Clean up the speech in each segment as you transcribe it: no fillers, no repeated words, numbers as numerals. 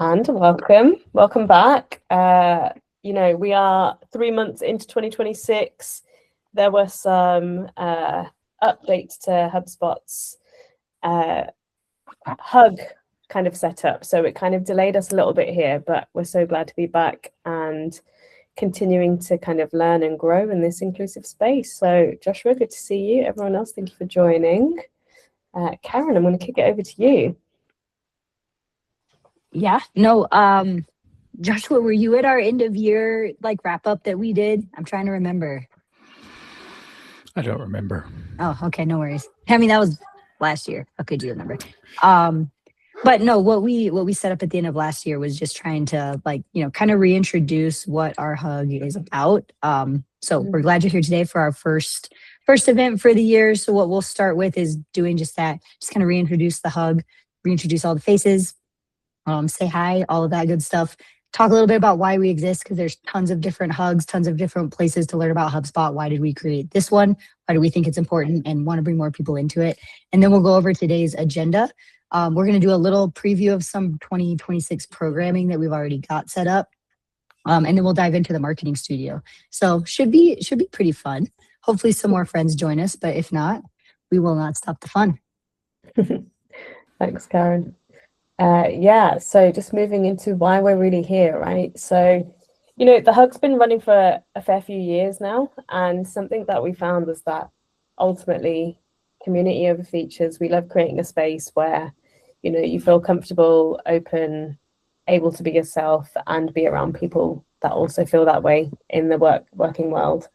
And welcome back. We are 3 months into 2026. There were some updates to HubSpot's Hug kind of setup. So it kind of delayed us a little bit here, but we're so glad to be back and continuing to kind of learn and grow in this inclusive space. So Joshua, good to see you. Everyone else, thank you for joining. Karen, I'm going to kick it over to you. Yeah, no, Joshua, were you at our end of year wrap up that we did? I'm trying to remember. I don't remember. Oh, okay, no worries. I mean, that was last year. How could you remember? But no, what we set up at the end of last year was just trying to kind of reintroduce what our hug is about. So we're glad you're here today for our first event for the year. So what we'll start with is doing just that, just kind of reintroduce the hug, reintroduce all the faces, say hi, all of that good stuff. Talk a little bit about why we exist, because there's tons of different hugs, tons of different places to learn about HubSpot. Why did we create this one? Why do we think it's important and want to bring more people into it? And then we'll go over today's agenda. We're going to do a little preview of some 2026 programming that we've already got set up. And then we'll dive into the marketing studio. So should be pretty fun. Hopefully some more friends join us, but if not, we will not stop the fun. Thanks, Karen. So just moving into why we're really here, right? So, the Hug's been running for a fair few years now, and something that we found was that ultimately community over features. We love creating a space where, you feel comfortable, open, able to be yourself and be around people that also feel that way in the working world.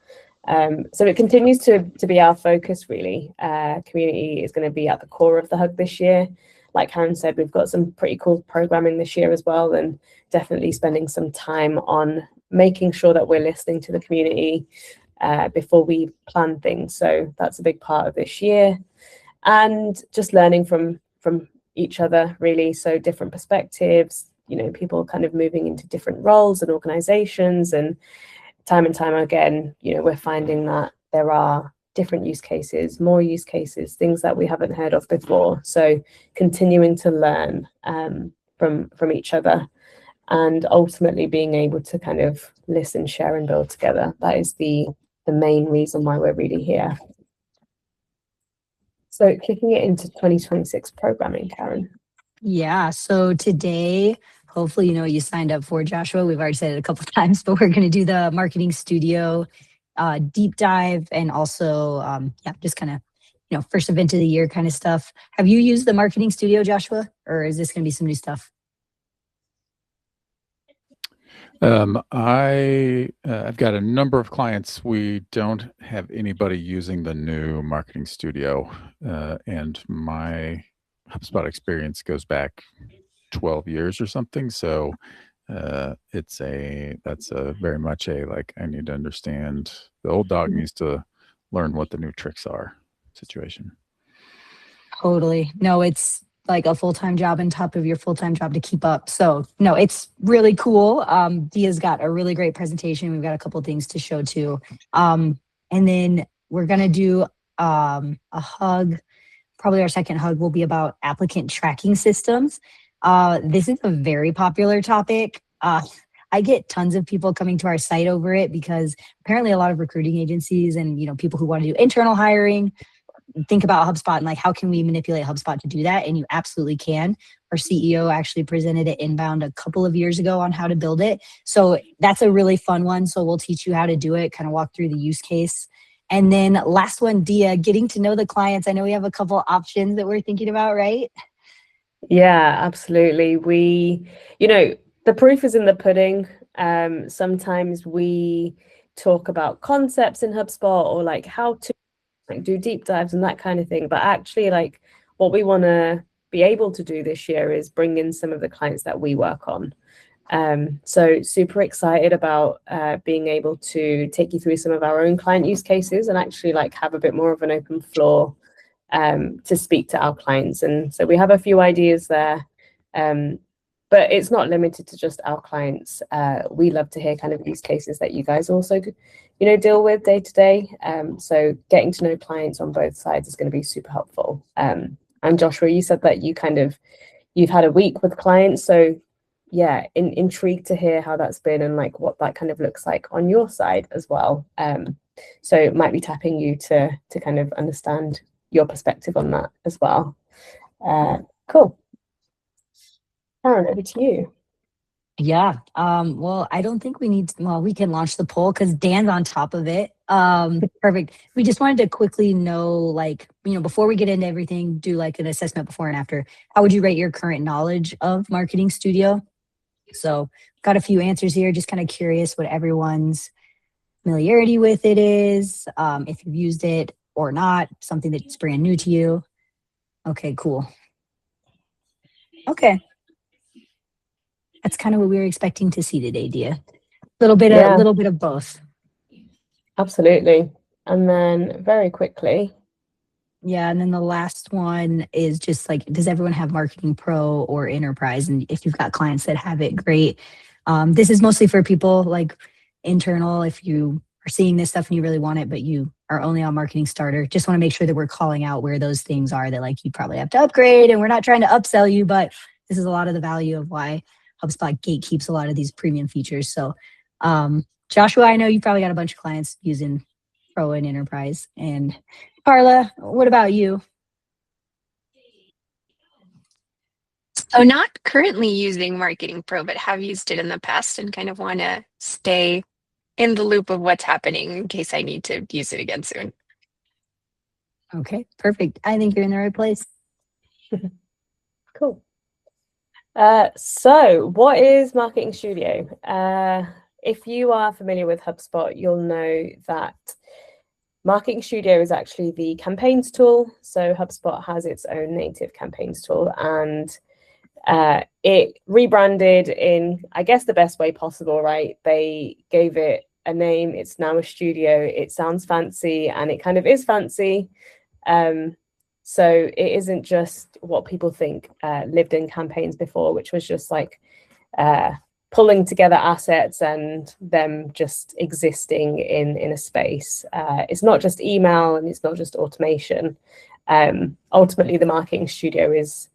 So it continues to be our focus, really. Community is going to be at the core of the Hug this year. Like Karen said, we've got some pretty cool programming this year as well, and definitely spending some time on making sure that we're listening to the community before we plan things. So that's a big part of this year. And just learning from each other, really. So different perspectives, people kind of moving into different roles and organizations. And time again, we're finding that there are different use cases, more use cases, things that we haven't heard of before. So continuing to learn from each other and ultimately being able to kind of listen, share and build together. That is the main reason why we're really here. So kicking it into 2026 programming, Karen. Yeah, so today, hopefully you signed up for, Joshua. We've already said it a couple of times, but we're going to do the marketing studio deep dive, and also just kind of first event of the year kind of stuff. Have you used the marketing studio, Joshua, or is this going to be some new stuff? I've got a number of clients. We don't have anybody using the new marketing studio, and my HubSpot experience goes back 12 years or something. So that's very much I need to understand. The old dog needs to learn what the new tricks are situation. Totally. No, it's like a full-time job on top of your full-time job to keep up. So no, it's really cool. Dia's got a really great presentation. We've got a couple things to show too. And then we're going to do a hug. Probably our second hug will be about applicant tracking systems. This is a very popular topic. I get tons of people coming to our site over it because apparently a lot of recruiting agencies and people who want to do internal hiring think about HubSpot and how can we manipulate HubSpot to do that? And you absolutely can. Our CEO actually presented at Inbound a couple of years ago on how to build it. So that's a really fun one. So we'll teach you how to do it, kind of walk through the use case. And then last one, Dia, getting to know the clients. I know we have a couple options that we're thinking about, right? Yeah, absolutely. The proof is in the pudding. Sometimes we talk about concepts in HubSpot or how to do deep dives and that kind of thing. But actually, what we want to be able to do this year is bring in some of the clients that we work on. So super excited about being able to take you through some of our own client use cases and actually have a bit more of an open floor to speak to our clients. And so we have a few ideas there, but it's not limited to just our clients. We love to hear kind of use cases that you guys also deal with day to day. So getting to know clients on both sides is going to be super helpful. And Joshua, you said that you've had a week with clients. So yeah, intrigued to hear how that's been and like what that kind of looks like on your side as well. So it might be tapping you to kind of understand your perspective on that as well. Cool. Karen, over to you. Yeah. Well, I don't think we need to, well, we can launch the poll because Dan's on top of it. Perfect. We just wanted to quickly know, like, before we get into everything, do like an assessment before and after. How would you rate your current knowledge of Marketing Studio? So got a few answers here, just kind of curious what everyone's familiarity with it is, if you've used it or not, something that's brand new to you. Okay, cool. Okay. That's kind of what we were expecting to see today, Dia. A little bit of both. Absolutely. And then very quickly. Yeah, and then the last one is just like, does everyone have Marketing Pro or Enterprise? And if you've got clients that have it, great. This is mostly for people like internal. If you are seeing this stuff and you really want it, but you are only on Marketing Starter, just want to make sure that we're calling out where those things are that like you probably have to upgrade. And we're not trying to upsell you, but this is a lot of the value of why HubSpot gatekeeps a lot of these premium features. So Joshua, I know you probably got a bunch of clients using Pro and Enterprise. And Carla, what about you? So not currently using Marketing Pro, but have used it in the past and kind of want to stay in the loop of what's happening in case I need to use it again soon. Okay, perfect. I think you're in the right place. Cool. So what is Marketing Studio? If you are familiar with HubSpot, you'll know that Marketing Studio is actually the campaigns tool. So HubSpot has its own native campaigns tool, and it rebranded in, I guess, the best way possible, right? They gave it a name. It's now a studio. It sounds fancy, and it kind of is fancy. So it isn't just what people think lived in campaigns before, which was just like pulling together assets and them just existing in a space. It's not just email and it's not just automation. Ultimately, the Marketing Studio is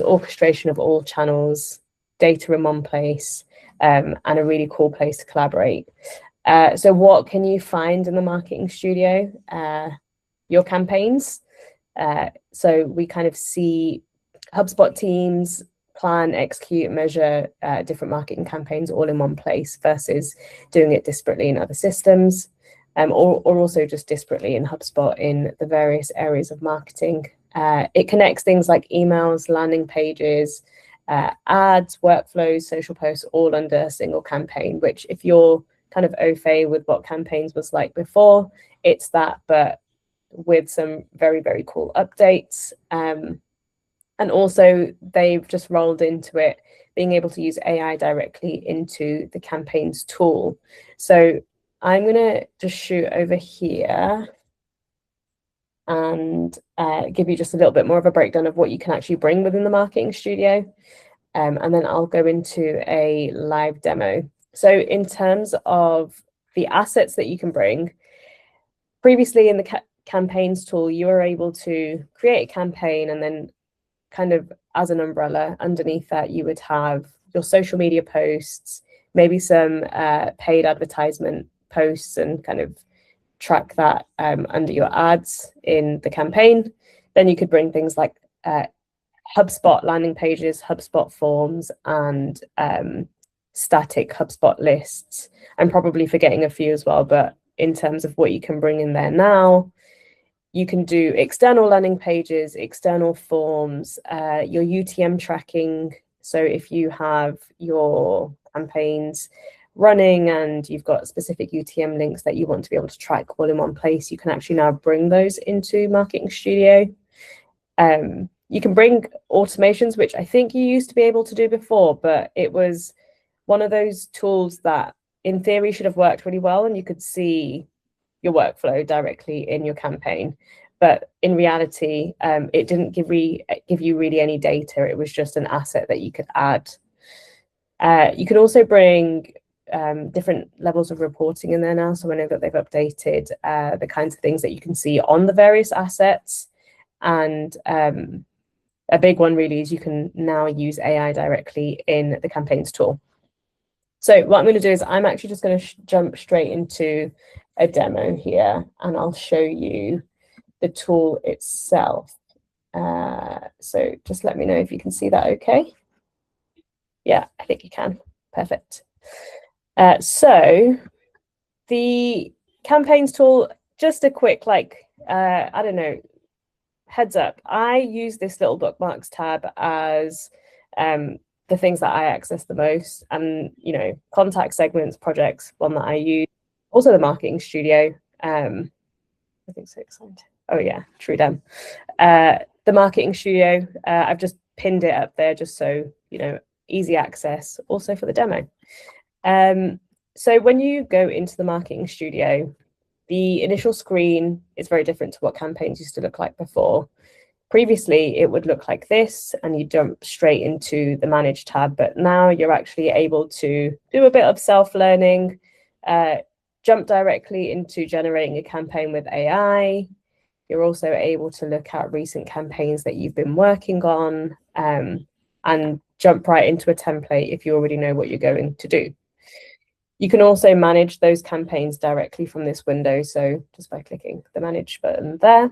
orchestration of all channels, data in one place, and a really cool place to collaborate. So what can you find in the Marketing Studio? Your campaigns. So we kind of see HubSpot teams plan, execute, measure different marketing campaigns all in one place versus doing it disparately in other systems, or also just disparately in HubSpot in the various areas of marketing. It connects things like emails, landing pages, ads, workflows, social posts, all under a single campaign, which if you're kind of au fait with what campaigns was like before, it's that, but with some very, very cool updates. And also they've just rolled into it, being able to use AI directly into the campaigns tool. So I'm going to just shoot over here and give you just a little bit more of a breakdown of what you can actually bring within the Marketing Studio. And then I'll go into a live demo. So in terms of the assets that you can bring, previously in the campaigns tool, you were able to create a campaign and then kind of as an umbrella underneath that, you would have your social media posts, maybe some paid advertisement posts and kind of track that under your ads in the campaign. Then you could bring things like HubSpot landing pages, HubSpot forms, and static HubSpot lists. I'm probably forgetting a few as well, but in terms of what you can bring in there now, you can do external landing pages, external forms, your UTM tracking. So if you have your campaigns running and you've got specific UTM links that you want to be able to track all in one place, you can actually now bring those into Marketing Studio. You can bring automations, which I think you used to be able to do before, but it was one of those tools that in theory should have worked really well and you could see your workflow directly in your campaign. But in reality, it didn't give you really any data. It was just an asset that you could add. You could also bring different levels of reporting in there now. So I know that they've updated the kinds of things that you can see on the various assets. And a big one really is you can now use AI directly in the campaigns tool. So what I'm going to do is I'm actually just going to jump straight into a demo here, and I'll show you the tool itself. So just let me know if you can see that okay. Yeah, I think you can. Perfect. So the campaigns tool, just a quick, like, I don't know, heads up. I use this little bookmarks tab as the things that I access the most, and, you know, contact segments, projects, one that I use. Also the marketing studio. I think so excited. Oh yeah, true dem. The marketing studio, I've just pinned it up there just so, you know, easy access also for the demo. So when you go into the marketing studio, the initial screen is very different to what campaigns used to look like before. Previously, it would look like this, and you jump straight into the Manage tab, but now you're actually able to do a bit of self-learning, jump directly into generating a campaign with AI. You're also able to look at recent campaigns that you've been working on, and jump right into a template if you already know what you're going to do. You can also manage those campaigns directly from this window, so just by clicking the Manage button there.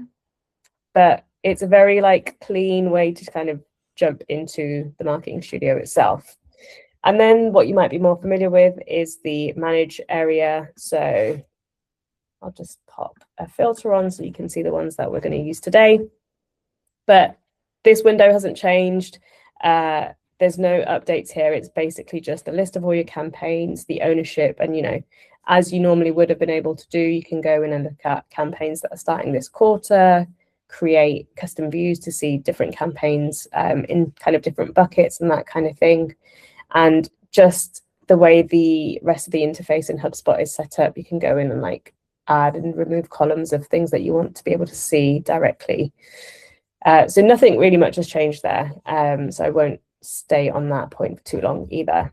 But it's a very like clean way to kind of jump into the marketing studio itself. And then what you might be more familiar with is the Manage area. So I'll just pop a filter on so you can see the ones that we're going to use today. But this window hasn't changed. There's no updates here. It's basically just a list of all your campaigns, the ownership, and, you know, as you normally would have been able to do, you can go in and look at campaigns that are starting this quarter, create custom views to see different campaigns in kind of different buckets and that kind of thing. And just the way the rest of the interface in HubSpot is set up, you can go in and like add and remove columns of things that you want to be able to see directly. So nothing really much has changed there. So I won't stay on that point for too long either.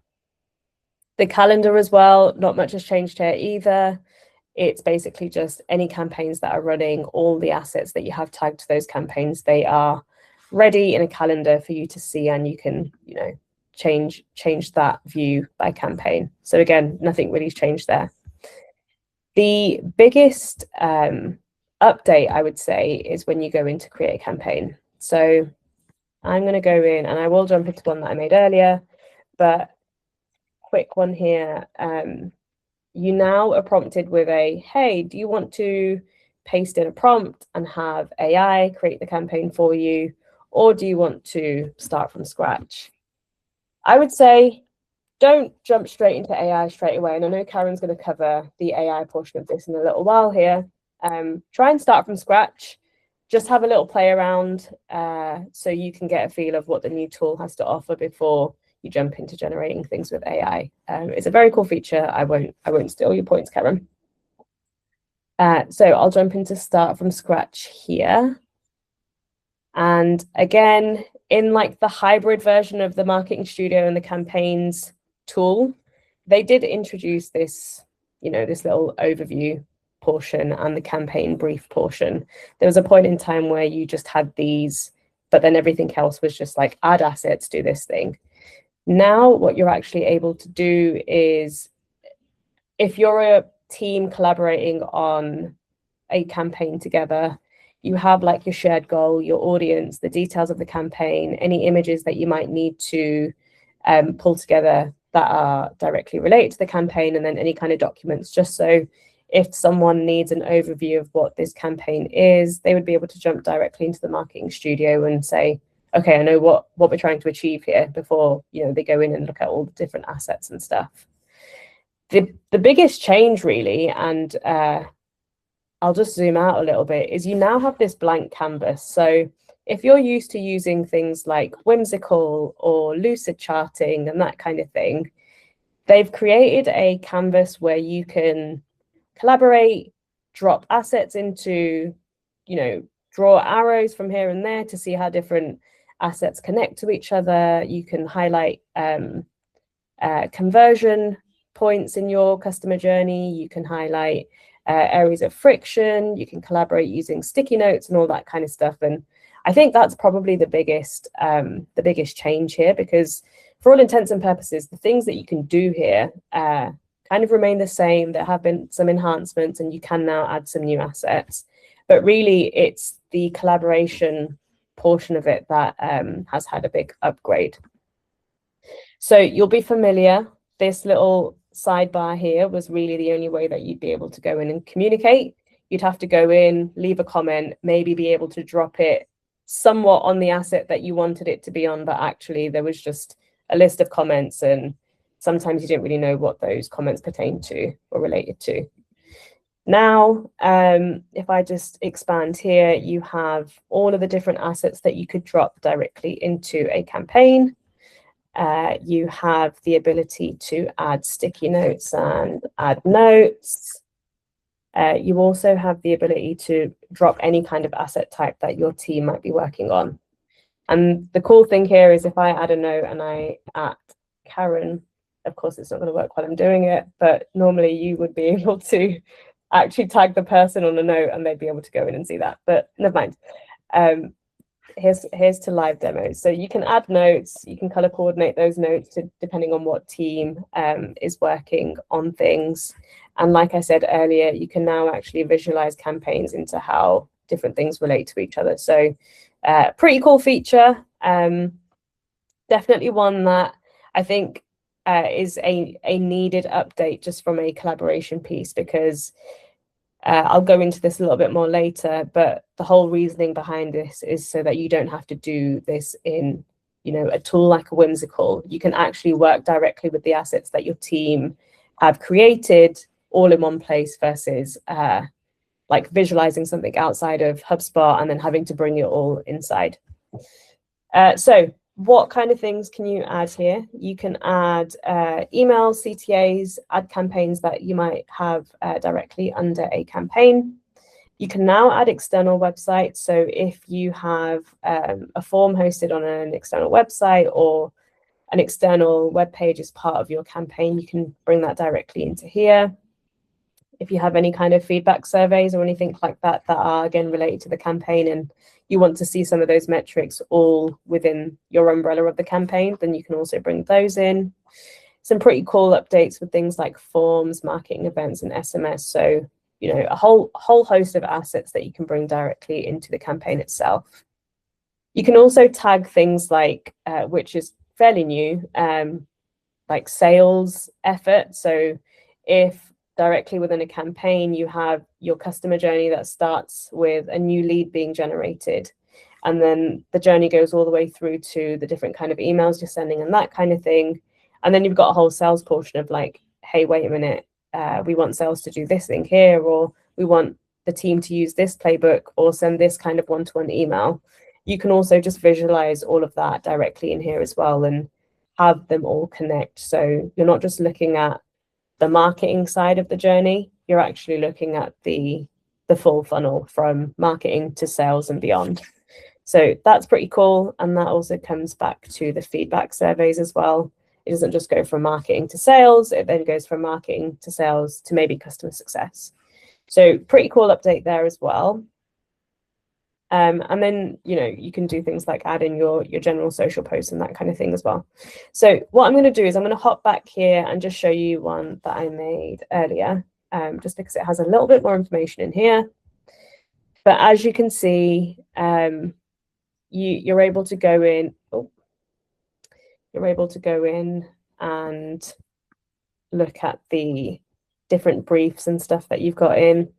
The calendar as well, not much has changed here either. It's basically just any campaigns that are running, all the assets that you have tagged to those campaigns, they are ready in a calendar for you to see, and you can, you know, change that view by campaign. So again, nothing really has changed there. The biggest update, I would say, is when you go in to create a campaign. So I'm going to go in, and I will jump into one that I made earlier, but quick one here. You now are prompted with a, hey, do you want to paste in a prompt and have AI create the campaign for you, or do you want to start from scratch? I would say don't jump straight into AI straight away. And I know Karen's going to cover the AI portion of this in a little while here. Try and start from scratch. Just have a little play around so you can get a feel of what the new tool has to offer before you jump into generating things with AI. It's a very cool feature. I won't steal your points, Karen. So I'll jump into start from scratch here. And again, in like the hybrid version of the marketing studio and the campaigns tool, they did introduce this, you know, this little overview portion and the campaign brief portion. There was a point in time where you just had these, but then everything else was just like add assets, do this thing. Now what you're actually able to do is, if you're a team collaborating on a campaign together, you have like your shared goal, your audience, the details of the campaign, any images that you might need to pull together that are directly related to the campaign, and then any kind of documents, just so if someone needs an overview of what this campaign is, they would be able to jump directly into the marketing studio and say, okay, I know what we're trying to achieve here, before, you know, they go in and look at all the different assets and stuff. The biggest change really, and I'll just zoom out a little bit, is you now have this blank canvas. So if you're used to using things like Whimsical or Lucid charting and that kind of thing, they've created a canvas where you can collaborate, drop assets into, you know, draw arrows from here and there to see how different assets connect to each other. You can highlight conversion points in your customer journey. You can highlight areas of friction. You can collaborate using sticky notes and all that kind of stuff. And I think that's probably the biggest change here, because for all intents and purposes, the things that you can do here kind of remain the same. There have been some enhancements, and you can now add some new assets. But really, it's the collaboration portion of it that has had a big upgrade. So you'll be familiar. This little sidebar here was really the only way that you'd be able to go in and communicate. You'd have to go in, leave a comment, maybe be able to drop it somewhat on the asset that you wanted it to be on, but actually there was just a list of comments, and sometimes you didn't really know what those comments pertained to or related to. Now, if I just expand here, you have all of the different assets that you could drop directly into a campaign. You have the ability to add sticky notes and add notes. You also have the ability to drop any kind of asset type that your team might be working on. And the cool thing here is if I add a note and I at Karen, of course it's not going to work while I'm doing it, but normally you would be able to actually tag the person on a note and they'd be able to go in and see that, but never mind. Here's to live demos. So you can add notes, you can color coordinate those notes depending on what team is working on things. And like I said earlier, you can now actually visualize campaigns into how different things relate to each other. So pretty cool feature. Definitely one that I think is a needed update just from a collaboration piece, because I'll go into this a little bit more later, but the whole reasoning behind this is so that you don't have to do this in, a tool like a Whimsical. You can actually work directly with the assets that your team have created all in one place versus like visualizing something outside of HubSpot and then having to bring it all inside. So what kind of things can you add here? You can add emails, CTAs, add campaigns that you might have directly under a campaign. You can now add external websites. So if you have a form hosted on an external website or an external web page as part of your campaign, you can bring that directly into here. If you have any kind of feedback surveys or anything like that that are, again, related to the campaign and you want to see some of those metrics all within your umbrella of the campaign, then you can also bring those in. Some pretty cool updates with things like forms, marketing events, and SMS. So, a whole host of assets that you can bring directly into the campaign itself. You can also tag things like, which is fairly new, like sales effort. So if directly within a campaign, you have your customer journey that starts with a new lead being generated, and then the journey goes all the way through to the different kind of emails you're sending and that kind of thing. And then you've got a whole sales portion of like, hey, wait a minute, we want sales to do this thing here, or we want the team to use this playbook or send this kind of one-to-one email. You can also just visualize all of that directly in here as well and have them all connect. So you're not just looking at the marketing side of the journey, you're actually looking at the full funnel from marketing to sales and beyond. So that's pretty cool. And that also comes back to the feedback surveys as well. It doesn't just go from marketing to sales, it then goes from marketing to sales to maybe customer success. So pretty cool update there as well. And then, you can do things like add in your general social posts and that kind of thing as well. So what I'm going to do is I'm going to hop back here and just show you one that I made earlier, just because it has a little bit more information in here. But as you can see, you're able to go in. You're able to go in and look at the different briefs and stuff that you've got in.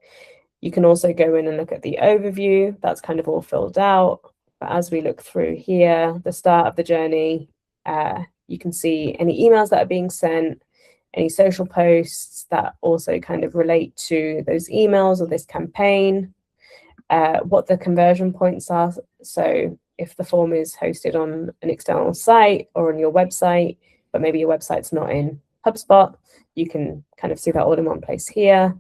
You can also go in and look at the overview. That's kind of all filled out. But as we look through here, the start of the journey, you can see any emails that are being sent, any social posts that also kind of relate to those emails or this campaign, what the conversion points are. So if the form is hosted on an external site or on your website, but maybe your website's not in HubSpot, you can kind of see that all in one place here.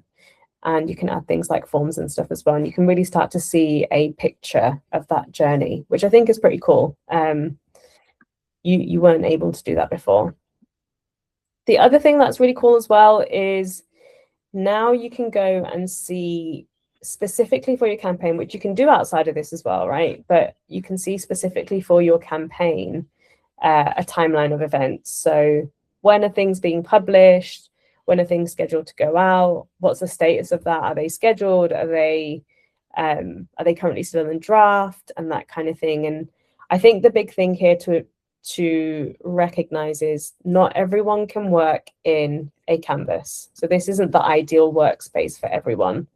And you can add things like forms and stuff as well. And you can really start to see a picture of that journey, which I think is pretty cool. You weren't able to do that before. The other thing that's really cool as well is now you can go and see specifically for your campaign, which you can do outside of this as well, right? But you can see specifically for your campaign a timeline of events. So when are things being published? When are things scheduled to go out? What's the status of that? Are they scheduled? Are they currently still in draft, and that kind of thing? And I think the big thing here to recognize is not everyone can work in a canvas. So this isn't the ideal workspace for everyone.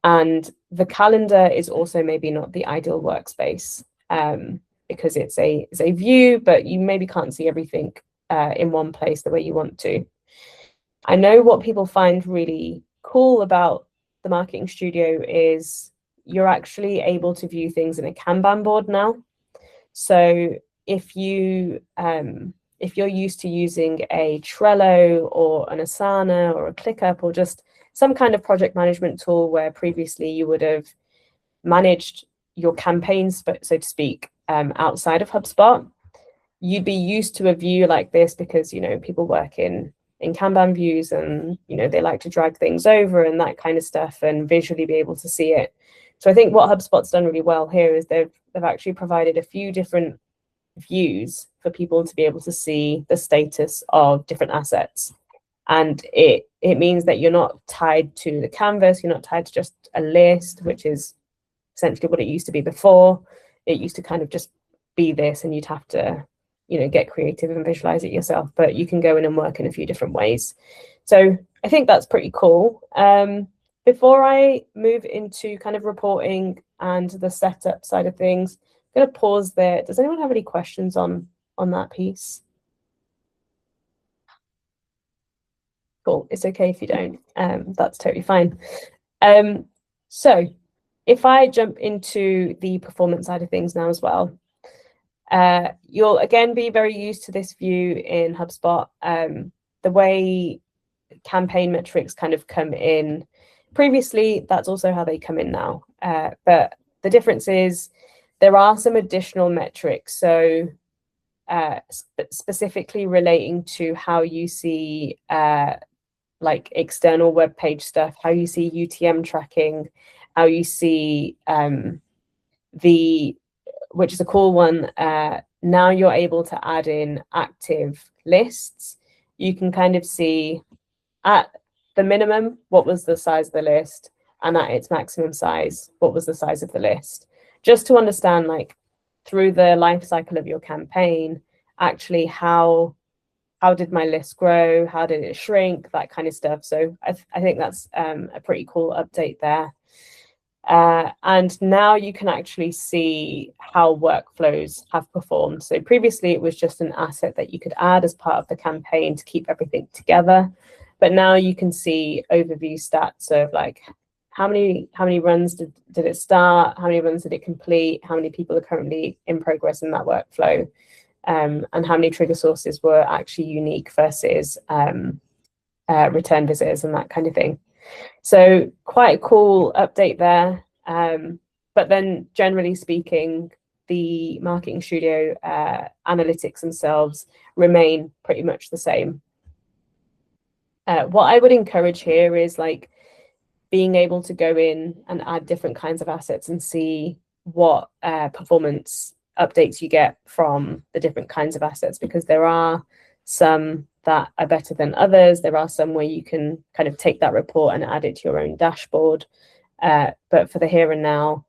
And the calendar is also maybe not the ideal workspace because it's a view, but you maybe can't see everything in one place the way you want to. I know what people find really cool about the Marketing Studio is you're actually able to view things in a Kanban board now. So if you're used to using a Trello or an Asana or a ClickUp or just some kind of project management tool where previously you would have managed your campaigns, so to speak, outside of HubSpot, you'd be used to a view like this because, you know, people work in Kanban views and, you know, they like to drag things over and that kind of stuff and visually be able to see it. So I think what HubSpot's done really well here is they've actually provided a few different views for people to be able to see the status of different assets. And it means that you're not tied to the canvas, you're not tied to just a list, which is essentially what it used to be before. It used to kind of just be this and you'd have to, you know, get creative and visualize it yourself, but you can go in and work in a few different ways. So I think that's pretty cool. Before I move into kind of reporting and the setup side of things, I'm going to pause there. Does anyone have any questions on that piece? Cool. It's okay if you don't. That's totally fine. So if I jump into the performance side of things now as well, you'll again be very used to this view in HubSpot. The way campaign metrics kind of come in previously, that's also how they come in now. But the difference is there are some additional metrics. So specifically relating to how you see like external web page stuff, how you see UTM tracking, how you see which is a cool one. Now you're able to add in active lists. You can kind of see at the minimum, what was the size of the list, and at its maximum size, what was the size of the list, just to understand, like, through the life cycle of your campaign, actually how did my list grow, how did it shrink, that kind of stuff. So I think that's a pretty cool update there. And now you can actually see how workflows have performed. So previously it was just an asset that you could add as part of the campaign to keep everything together. But now you can see overview stats of like how many runs did it start, how many runs did it complete, how many people are currently in progress in that workflow, and how many trigger sources were actually unique versus return visitors and that kind of thing. So quite a cool update there. But then generally speaking, the Marketing Studio analytics themselves remain pretty much the same. What I would encourage here is like being able to go in and add different kinds of assets and see what performance updates you get from the different kinds of assets, because there are some that are better than others. There are some where you can kind of take that report and add it to your own dashboard. But for the here and now,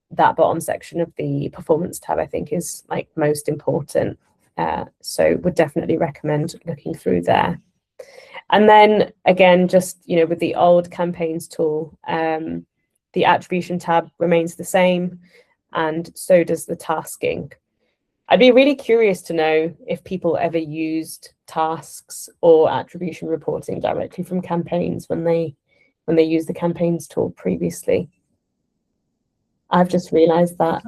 that bottom section of the performance tab, I think, is like most important. So would definitely recommend looking through there. And then again, just, you know, with the old campaigns tool, the attribution tab remains the same, and so does the tasking. I'd be really curious to know if people ever used tasks or attribution reporting directly from campaigns when they used the campaigns tool previously. I've just realized that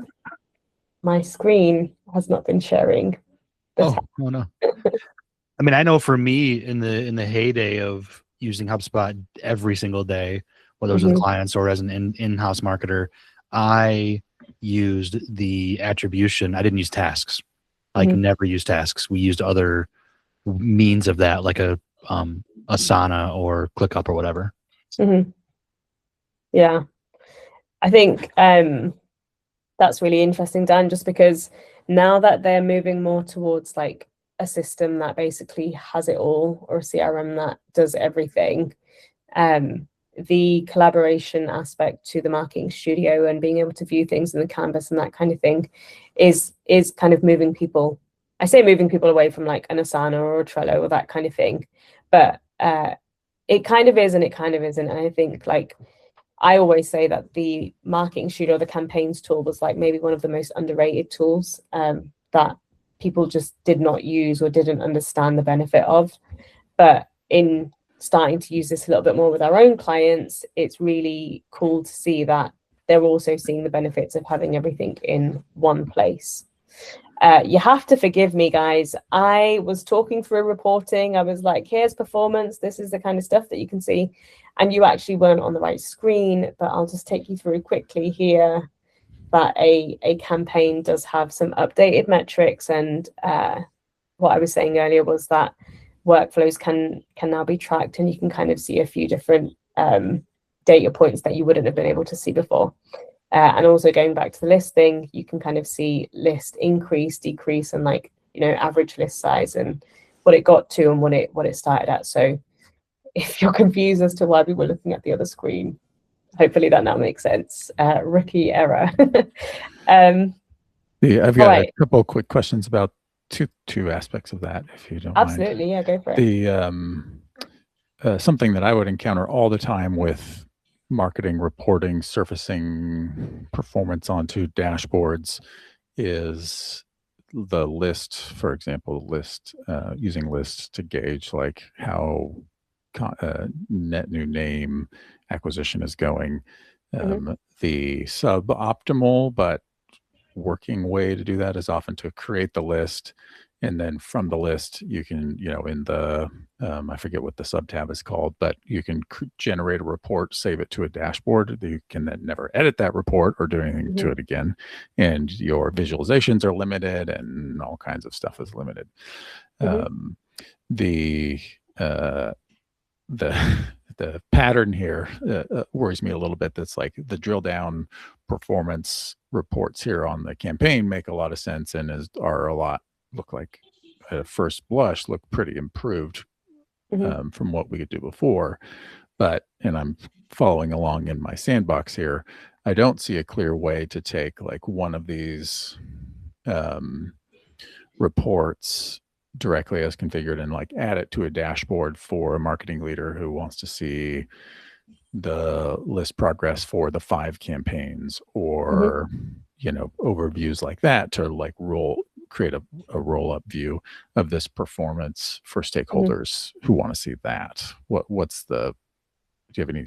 my screen has not been sharing. Oh no. I mean, I know for me in the heyday of using HubSpot every single day, whether it was with clients or as an in-house marketer, I used the attribution. I didn't use tasks. Like never used tasks. We used other means of that, like a Asana or ClickUp or whatever. Yeah, I think that's really interesting, Dan, just because now that they're moving more towards like a system that basically has it all, or a CRM that does everything, the collaboration aspect to the marketing studio and being able to view things in the canvas and that kind of thing is kind of moving people. I say moving people away from like an Asana or a Trello or that kind of thing, but it kind of is and it kind of isn't. And I think like I always say that the marketing studio, the campaigns tool, was like maybe one of the most underrated tools that people just did not use or didn't understand the benefit of. But in starting to use this a little bit more with our own clients, it's really cool to see that they're also seeing the benefits of having everything in one place. You have to forgive me, guys. I was talking through reporting. I was like, here's performance. This is the kind of stuff that you can see. And you actually weren't on the right screen, but I'll just take you through quickly here that a campaign does have some updated metrics. And what I was saying earlier was that workflows can now be tracked, and you can kind of see a few different data points that you wouldn't have been able to see before. And also going back to the listing, you can kind of see list increase, decrease, and like, you know, average list size and what it got to and what it started at. So if you're confused as to why we were looking at the other screen, hopefully that now makes sense. Rookie error. Yeah, I've got a couple of quick questions about two aspects of that, if you don't mind. Absolutely, yeah, go for it. The something that I would encounter all the time with marketing reporting, surfacing performance onto dashboards is the list, for example, using lists to gauge like how net new name acquisition is going. The suboptimal but working way to do that is often to create the list, and then from the list you can, you know, in the I forget what the sub tab is called, but you can generate a report, save it to a dashboard. You can then never edit that report or do anything to it again, and your visualizations are limited and all kinds of stuff is limited. The pattern here worries me a little bit. That's like the drill down performance reports here on the campaign make a lot of sense and look like at first blush look pretty improved from what we could do before. But, and I'm following along in my sandbox here, I don't see a clear way to take like one of these reports directly as configured and like add it to a dashboard for a marketing leader who wants to see the list progress for the 5 campaigns, or you know, overviews like that to like create a roll-up view of this performance for stakeholders who want to see that. Do you have any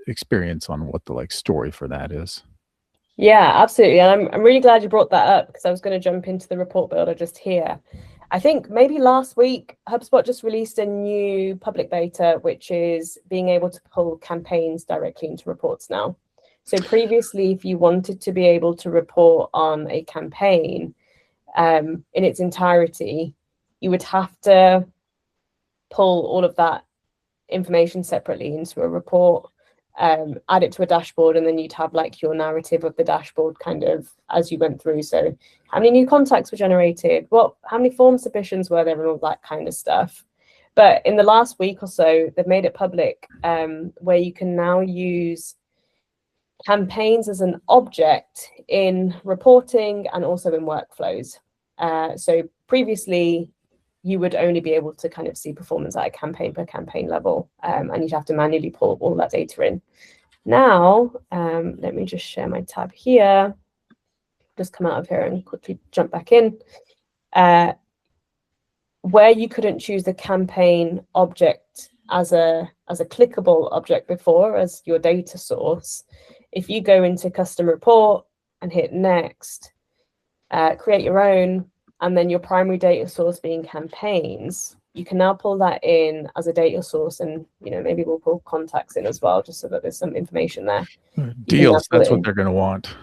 experience on what the like story for that is? Yeah, absolutely. And I'm really glad you brought that up, because I was going to jump into the report builder just here. I think maybe last week, HubSpot just released a new public beta, which is being able to pull campaigns directly into reports now. So previously, if you wanted to be able to report on a campaign in its entirety, you would have to pull all of that information separately into a report, add it to a dashboard, and then you'd have like your narrative of the dashboard kind of as you went through. So how many new contacts were generated, how many form submissions were there, and all that kind of stuff. But in the last week or so, they've made it public where you can now use campaigns as an object in reporting and also in workflows. So previously, you would only be able to kind of see performance at a campaign per campaign level, and you'd have to manually pull all that data in. Now, let me just share my tab here. Just come out of here and quickly jump back in. Where you couldn't choose the campaign object as a clickable object before as your data source, if you go into custom report and hit next, create your own, and then your primary data source being campaigns, you can now pull that in as a data source, and you know, maybe we'll pull contacts in as well, just so that there's some information there. Deals, that's what they're going to want.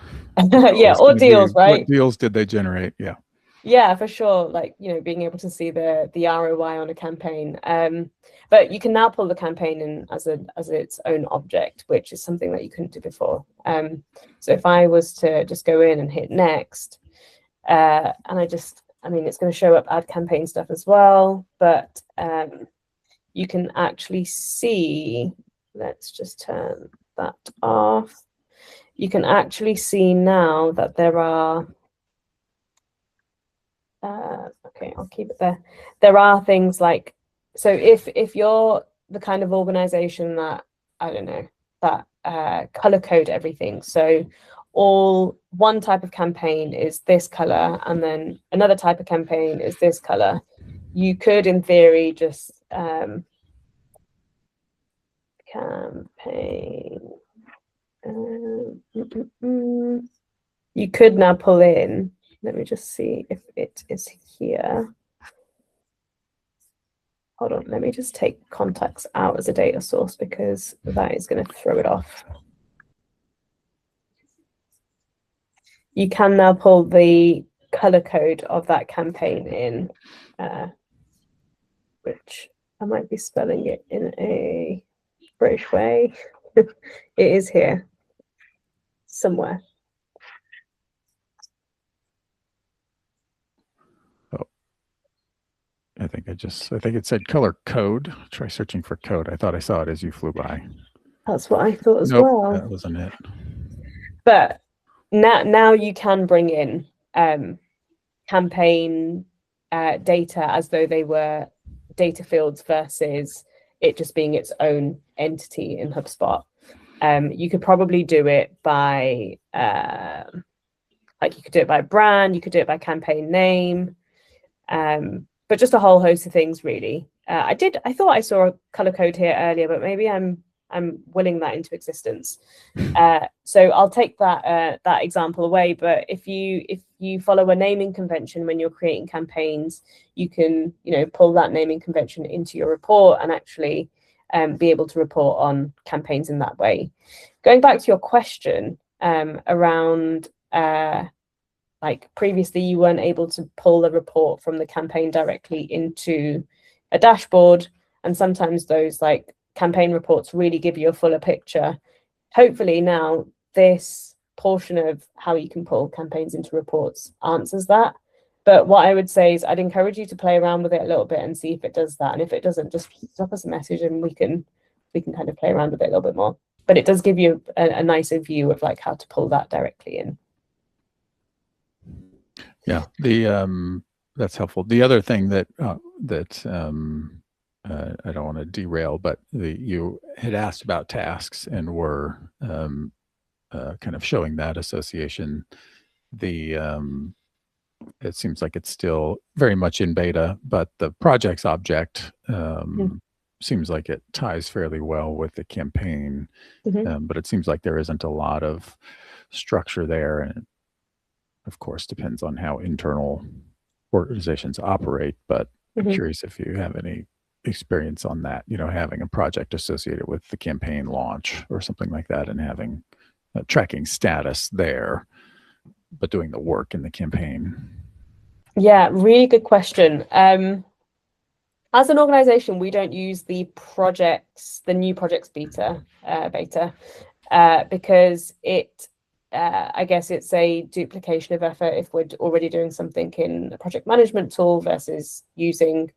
Yeah, or deals, right? What deals did they generate? Yeah. Yeah, for sure. Like, being able to see the ROI on a campaign. But you can now pull the campaign in as its own object, which is something that you couldn't do before. So if I was to just go in and hit next, and it's going to show up ad campaign stuff as well, but you can actually see, let's just turn that off. You can actually see now that there are, okay, I'll keep it there. There are things like, so if you're the kind of organization that, I don't know, that color code everything. So one type of campaign is this color, and then another type of campaign is this color. You could, in theory, just campaign. You could now pull in. Let me just see if it is here. Hold on, let me just take contacts out as a data source because that is going to throw it off. You can now pull the color code of that campaign in, which I might be spelling it in a British way. It is here somewhere. I think it said color code. Try searching for code. I thought I saw it as you flew by. That's what I thought as Nope, well. that wasn't it. But now you can bring in campaign data as though they were data fields versus it just being its own entity in HubSpot. You could probably do it by you could do it by brand, you could do it by campaign name, but just a whole host of things really. I thought I saw a color code here earlier, but maybe I'm willing that into existence. So I'll take that example away. But if you follow a naming convention when you're creating campaigns, you can pull that naming convention into your report and actually be able to report on campaigns in that way. Going back to your question around like previously you weren't able to pull a report from the campaign directly into a dashboard, and sometimes those like campaign reports really give you a fuller picture. Hopefully now this portion of how you can pull campaigns into reports answers that. But what I would say is I'd encourage you to play around with it a little bit and see if it does that. And if it doesn't, just drop us a message and we can kind of play around with it a little bit more. But it does give you a nicer view of like how to pull that directly in. Yeah, that's helpful. The other thing that I don't want to derail, but you had asked about tasks and were kind of showing that association. It seems like it's still very much in beta, but the projects object seems like it ties fairly well with the campaign. But it seems like there isn't a lot of structure there, and it, of course, depends on how internal organizations operate. But I'm curious if you have any experience on that, having a project associated with the campaign launch or something like that, and having tracking status there, but doing the work in the campaign. Yeah, really good question. As an organization, we don't use the new projects beta, because I guess it's a duplication of effort if we're already doing something in a project management tool versus using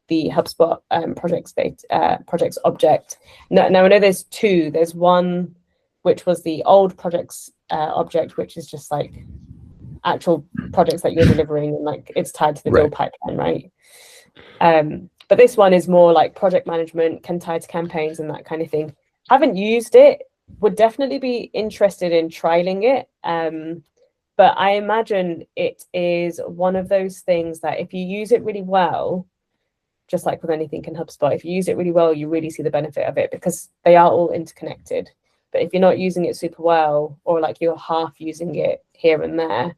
the HubSpot projects object. Now I know there's two. There's one which was the old projects object, which is just like actual projects that you're delivering, and like it's tied to the deal pipeline, right? But this one is more like project management, can tie to campaigns and that kind of thing. Haven't used it, would definitely be interested in trialing it. But I imagine it is one of those things that if you use it really well, just like with anything in HubSpot, if you use it really well, you really see the benefit of it because they are all interconnected. But if you're not using it super well, or like you're half using it here and there,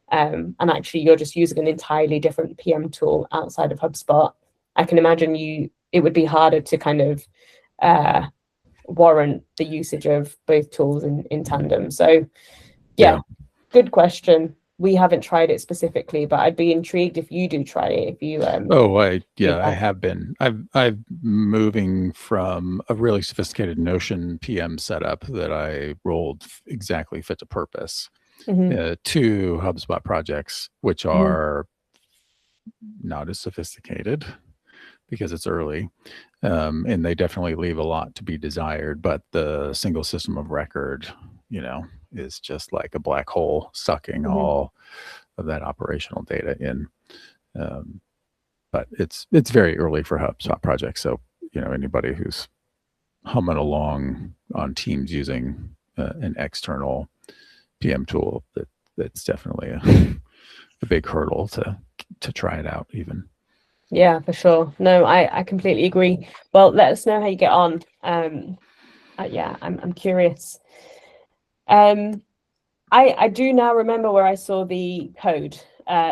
and actually you're just using an entirely different PM tool outside of HubSpot, I can imagine it would be harder to kind of warrant the usage of both tools in tandem. So yeah, good question. we haven't tried it specifically, but I'd be intrigued if you do try it. If you I have been. I've moving from a really sophisticated Notion PM setup that I rolled exactly fit to purpose to HubSpot projects, which are not as sophisticated because it's early, and they definitely leave a lot to be desired. But the single system of record, is just like a black hole sucking all of that operational data in. But it's very early for HubSpot projects. So, anybody who's humming along on Teams using an external PM tool, that's definitely a big hurdle to try it out even. Yeah, for sure. No, I completely agree. Well, let us know how you get on. Yeah, I'm curious. I do now remember where I saw the code.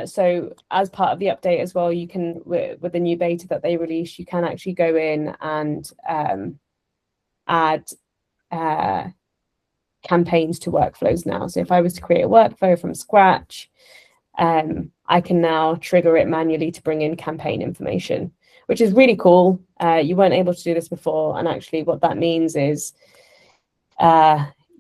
So as part of the update as well, you can, with the new beta that they released, you can actually go in and add campaigns to workflows now. So if I was to create a workflow from scratch, I can now trigger it manually to bring in campaign information, which is really cool. You weren't able to do this before. And actually what that means is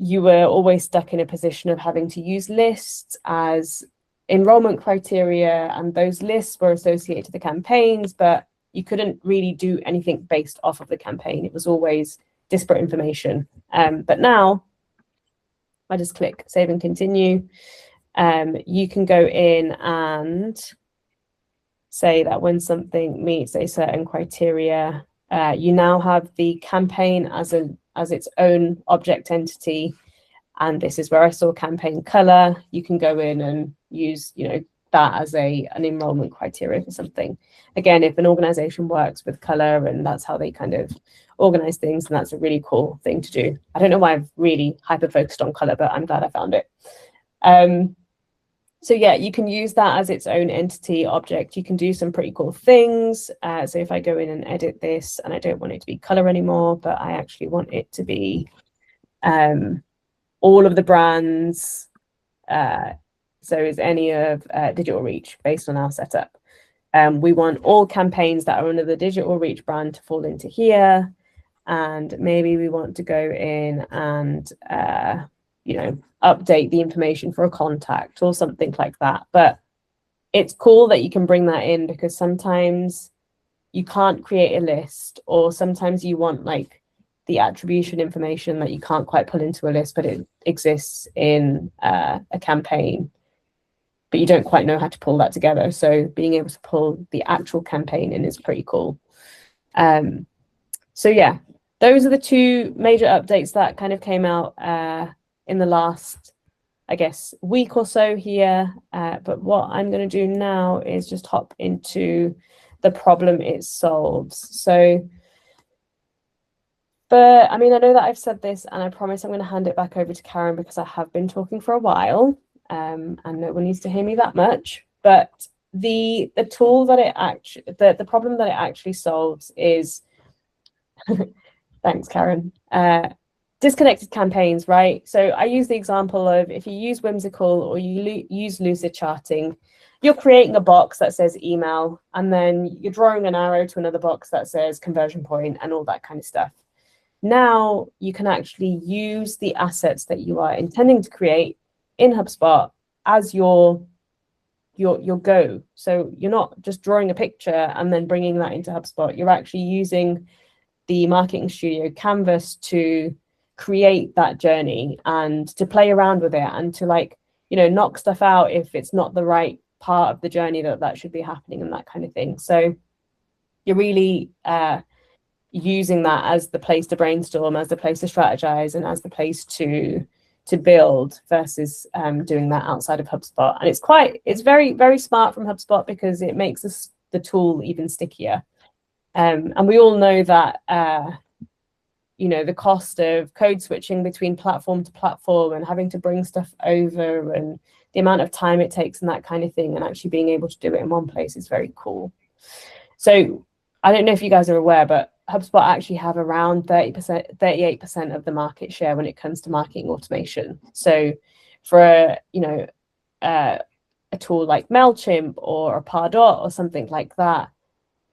you were always stuck in a position of having to use lists as enrollment criteria, and those lists were associated to the campaigns, but you couldn't really do anything based off of the campaign. It was always disparate information. But now, I just click save and continue. You can go in and say that when something meets a certain criteria, you now have the campaign as its own object entity. And this is where I saw campaign color. You can go in and use, that as an enrollment criteria for something. Again, if an organization works with color and that's how they kind of organize things, and that's a really cool thing to do. I don't know why I've really hyper-focused on color, but I'm glad I found it. So yeah, you can use that as its own entity object. You can do some pretty cool things. So if I go in and edit this, and I don't want it to be color anymore, but I actually want it to be all of the brands. So is any of Digital Reach based on our setup. We want all campaigns that are under the Digital Reach brand to fall into here. And maybe we want to go in and, update the information for a contact or something like that. But it's cool that you can bring that in, because sometimes you can't create a list, or sometimes you want like the attribution information that you can't quite pull into a list, but it exists in a campaign, but you don't quite know how to pull that together. So being able to pull the actual campaign in is pretty cool. So yeah, those are the two major updates that kind of came out in the last, I guess, week or so here. But what I'm going to do now is just hop into the problem it solves. So, but I mean, I know that I've said this, and I promise I'm going to hand it back over to Karen, because I have been talking for a while, and no one needs to hear me that much. But the tool that it actually, the problem that it actually solves is, thanks, Karen, disconnected campaigns, right? So I use the example of, if you use Whimsical or you use Lucid Charting, you're creating a box that says email, and then you're drawing an arrow to another box that says conversion point and all that kind of stuff. Now you can actually use the assets that you are intending to create in HubSpot as your go. So you're not just drawing a picture and then bringing that into HubSpot. You're actually using the Marketing Studio canvas to create that journey and to play around with it, and to knock stuff out if it's not the right part of the journey that should be happening, and that kind of thing. So you're really using that as the place to brainstorm, as the place to strategize, and as the place to build, versus doing that outside of HubSpot. And it's very, very smart from HubSpot, because it makes the tool even stickier. And we all know that the cost of code switching between platform to platform and having to bring stuff over, and the amount of time it takes and that kind of thing, and actually being able to do it in one place is very cool. So I don't know if you guys are aware, but HubSpot actually have around 38% of the market share when it comes to marketing automation. So for a tool like MailChimp or a Pardot or something like that,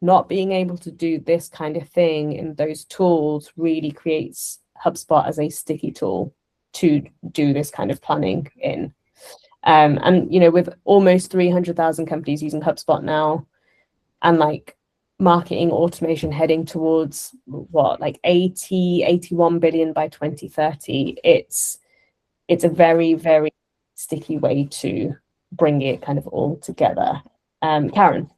not being able to do this kind of thing in those tools really creates HubSpot as a sticky tool to do this kind of planning in. And, you know, with almost 300,000 companies using HubSpot now, and like marketing automation heading towards what, like 81 billion by 2030, it's a very, very sticky way to bring it kind of all together. Karen.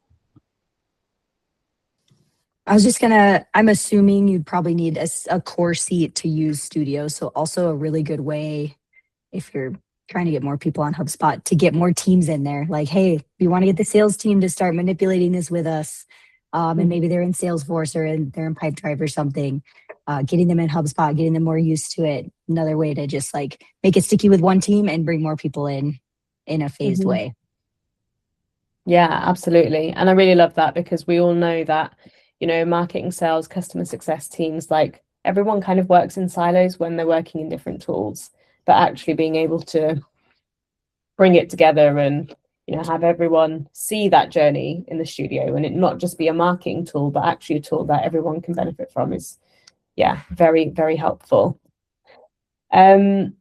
I'm assuming you'd probably need a core seat to use Studio. So also a really good way, if you're trying to get more people on HubSpot, to get more teams in there. Like, hey, we want to get the sales team to start manipulating this with us. And maybe they're in Salesforce or they're in Pipedrive or something. Getting them in HubSpot, getting them more used to it. Another way to just like make it sticky with one team and bring more people in a phased way. Yeah, absolutely. And I really love that, because we all know that, you know, marketing, sales, customer success teams, like everyone kind of works in silos when they're working in different tools, but actually being able to bring it together and, you know, have everyone see that journey in the studio and it not just be a marketing tool, but actually a tool that everyone can benefit from is, yeah, very, very helpful. So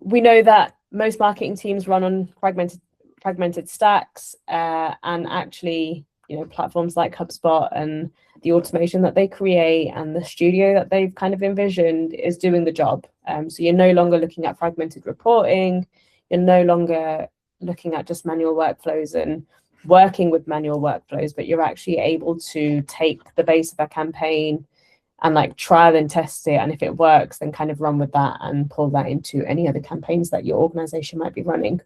we know that most marketing teams run on fragmented stacks, and actually, you know, platforms like HubSpot and the automation that they create and the studio that they've kind of envisioned is doing the job. So you're no longer looking at fragmented reporting. You're no longer looking at just manual workflows and working with manual workflows, but you're actually able to take the base of a campaign and like trial and test it. And if it works, then kind of run with that and pull that into any other campaigns that your organization might be running.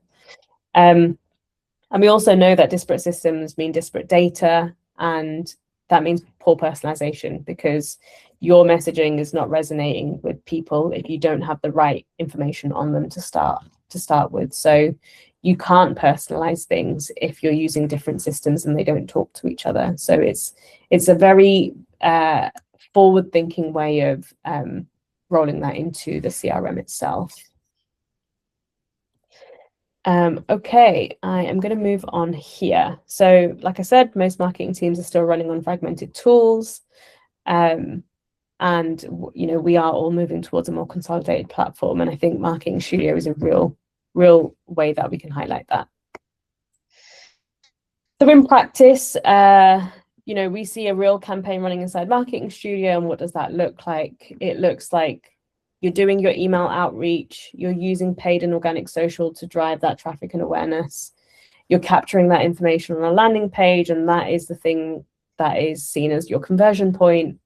And we also know that disparate systems mean disparate data, and that means poor personalization, because your messaging is not resonating with people if you don't have the right information on them to start with. So you can't personalize things if you're using different systems and they don't talk to each other. So it's a very forward-thinking way of rolling that into the CRM itself. Okay, I am going to move on here. So like I said, most marketing teams are still running on fragmented tools. And, you know, we are all moving towards a more consolidated platform. And I think Marketing Studio is a real way that we can highlight that. So in practice, you know, we see a real campaign running inside Marketing Studio. And what does that look like? It looks like you're doing your email outreach, you're using paid and organic social to drive that traffic and awareness. You're capturing that information on a landing page, and that is the thing that is seen as your conversion point.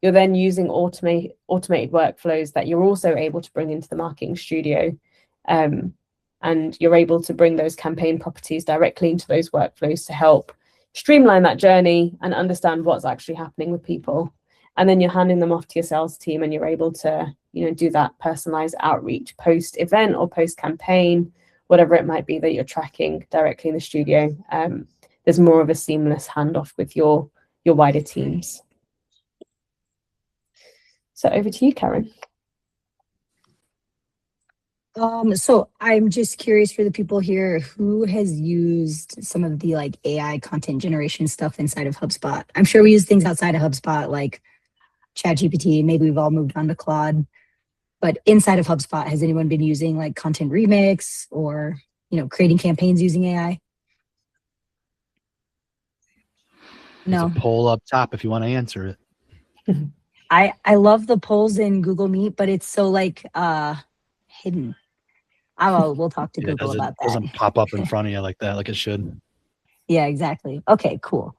You're then using automated workflows that you're also able to bring into the Marketing Studio. And you're able to bring those campaign properties directly into those workflows to help streamline that journey and understand what's actually happening with people. And then you're handing them off to your sales team, and you're able to, you know, do that personalized outreach post-event or post-campaign, whatever it might be that you're tracking directly in the studio. There's more of a seamless handoff with your wider teams. So over to you, Karen. So I'm just curious for the people here, who has used some of the like AI content generation stuff inside of HubSpot? I'm sure we use things outside of HubSpot like ChatGPT. Maybe we've all moved on to Claude, but inside of HubSpot, has anyone been using like content remix or, you know, creating campaigns using AI? No. There's a poll up top if you want to answer it. I love the polls in Google Meet, but it's so like hidden. We'll talk to Google about that. It doesn't pop up in front of you like that, like it should. Yeah, exactly. Okay, cool.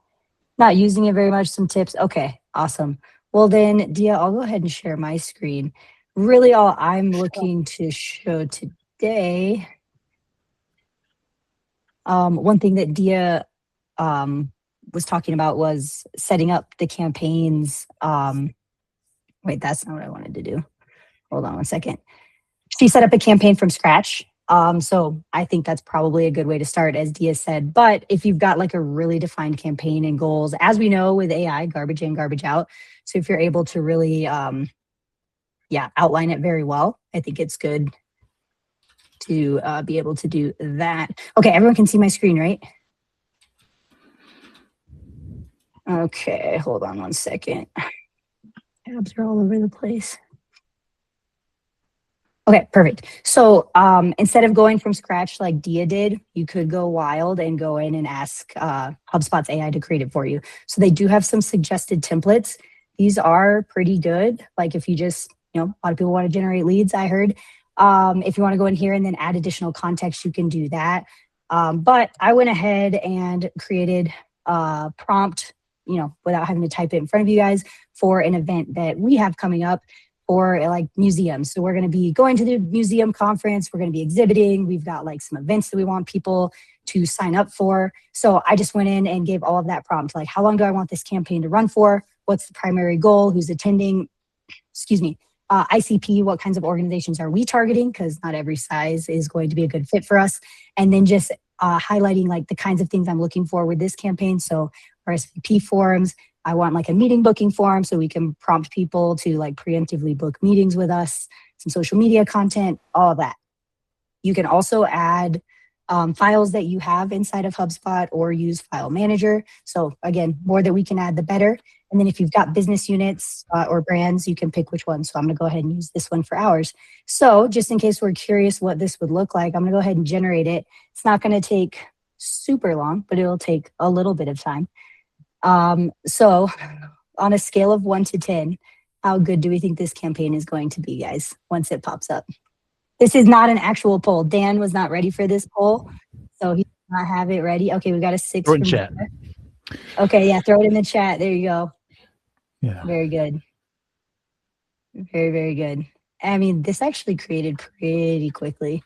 Not using it very much. Some tips. Okay, awesome. Well then, Dia, I'll go ahead and share my screen. Really all I'm looking to show today, one thing that Dia was talking about was setting up the campaigns. Wait, that's not what I wanted to do. Hold on one second. She set up a campaign from scratch. So I think that's probably a good way to start, as Dia said. But if you've got like a really defined campaign and goals, as we know with AI, garbage in, garbage out. So if you're able to really, outline it very well, I think it's good to be able to do that. Okay, everyone can see my screen, right? Okay, hold on one second. Tabs are all over the place. Okay, perfect. So instead of going from scratch like Dia did, you could go wild and go in and ask HubSpot's AI to create it for you. So they do have some suggested templates. These are pretty good. Like if you just, a lot of people want to generate leads, I heard. If you want to go in here and then add additional context, you can do that. But I went ahead and created a prompt, without having to type it in front of you guys, for an event that we have coming up for like museums. So we're going to be going to the museum conference. We're going to be exhibiting. We've got like some events that we want people to sign up for. So I just went in and gave all of that prompt, like how long do I want this campaign to run for? What's the primary goal? Who's attending? Excuse me. ICP, what kinds of organizations are we targeting? Because not every size is going to be a good fit for us. And then just highlighting like the kinds of things I'm looking for with this campaign. So RSVP forms. I want like a meeting booking form so we can prompt people to like preemptively book meetings with us, some social media content, all of that. You can also add files that you have inside of HubSpot or use File Manager. So again, more that we can add, the better. And then if you've got business units or brands, you can pick which one. So I'm going to go ahead and use this one for ours. So just in case we're curious what this would look like, I'm going to go ahead and generate it. It's not going to take super long, but it'll take a little bit of time. So on a scale of 1 to 10, how good do we think this campaign is going to be, guys, once it pops up? This is not an actual poll. Dan was not ready for this poll, so he did not have it ready. Okay, we got a 6 Throw it in from chat. there. Okay, yeah, throw it in the chat. There you go. Yeah. Very good. Very, very good. I mean, this actually created pretty quickly.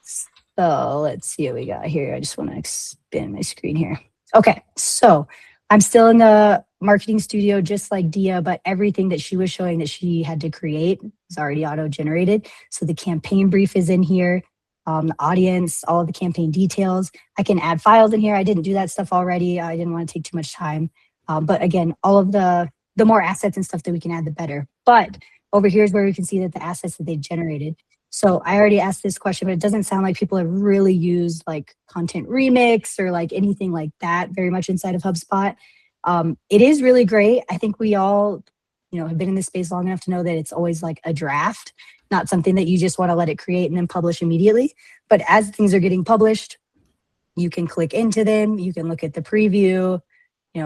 So let's see what we got here. I just want to expand my screen here. Okay, so I'm still in the marketing studio just like Dia, but everything that she was showing that she had to create is already auto-generated. So the campaign brief is in here, the audience, all of the campaign details. I can add files in here. I didn't do that stuff already. I didn't want to take too much time. But again, all of the more assets and stuff that we can add, the better. But over here is where we can see that the assets that they've generated. So I already asked this question, but it doesn't sound like people have really used like content remix or like anything like that very much inside of HubSpot. It is really great. I think we all, have been in this space long enough to know that it's always like a draft, not something that you just want to let it create and then publish immediately. But as things are getting published, you can click into them. You can look at the preview,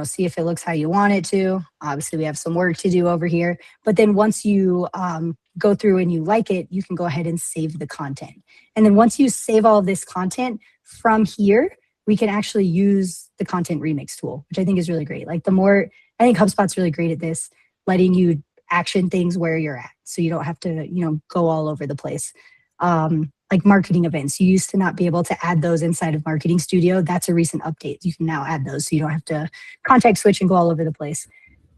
see if it looks how you want it to. Obviously, we have some work to do over here. But then once you go through and you like it, you can go ahead and save the content. And then once you save all of this content from here, we can actually use the content remix tool, which I think is really great. Like I think HubSpot's really great at this, letting you action things where you're at. So you don't have to, go all over the place. Like marketing events, you used to not be able to add those inside of Marketing Studio. That's a recent update. You can now add those so you don't have to context switch and go all over the place.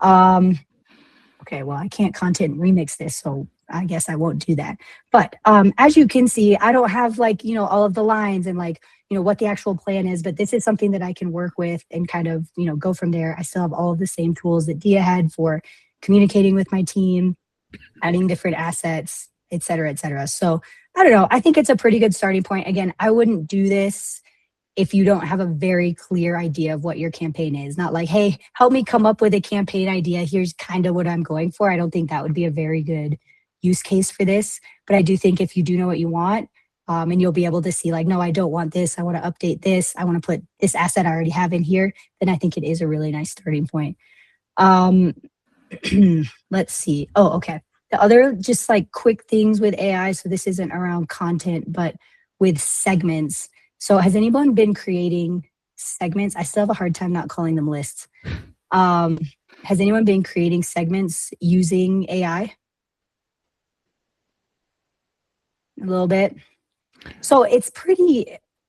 Okay, well, I can't content remix this, so I guess I won't do that. But as you can see, I don't have like, all of the lines and like, what the actual plan is, but this is something that I can work with and kind of, go from there. I still have all of the same tools that Dia had for communicating with my team, adding different assets, et cetera, et cetera. So I don't know. I think it's a pretty good starting point. Again, I wouldn't do this if you don't have a very clear idea of what your campaign is. Not like, hey, help me come up with a campaign idea. Here's kind of what I'm going for. I don't think that would be a very good use case for this. But I do think if you do know what you want, and you'll be able to see like, no, I don't want this. I want to update this. I want to put this asset I already have in here. Then I think it is a really nice starting point. Let's see. Oh, okay. The other just like quick things with AI. So this isn't around content, but with segments. So has anyone been creating segments? I still have a hard time not calling them lists. Has anyone been creating segments using AI? A little bit. So it's pretty